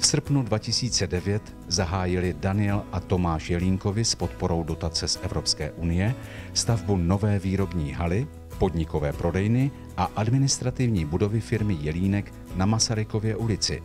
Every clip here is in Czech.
V srpnu 2009 zahájili Daniel a Tomáš Jelínkovi s podporou dotace z Evropské unie stavbu nové výrobní haly, podnikové prodejny a administrativní budovy firmy Jelínek na Masarykově ulici.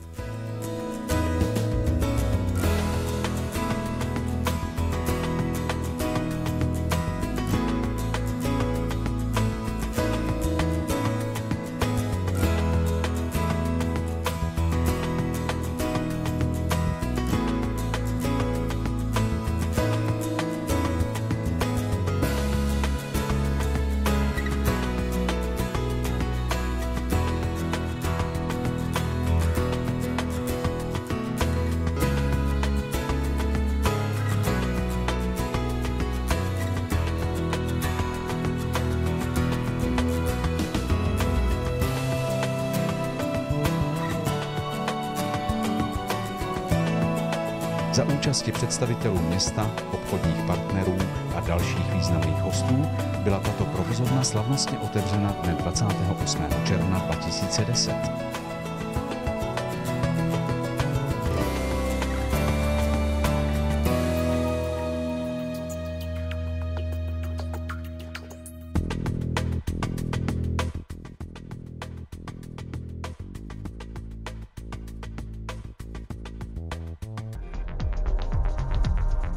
Za účasti představitelů města, obchodních partnerů a dalších významných hostů byla tato provozovna slavnostně otevřena dne 28. června 2010.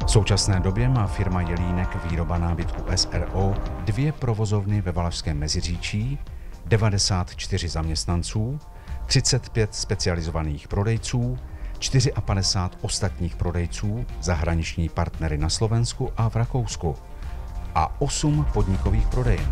V současné době má firma Jelínek výroba nábytku SRO 2 provozovny ve Valašském Meziříčí, 94 zaměstnanců, 35 specializovaných prodejců, 54 ostatních prodejců, zahraniční partnery na Slovensku a v Rakousku a 8 podnikových prodejen.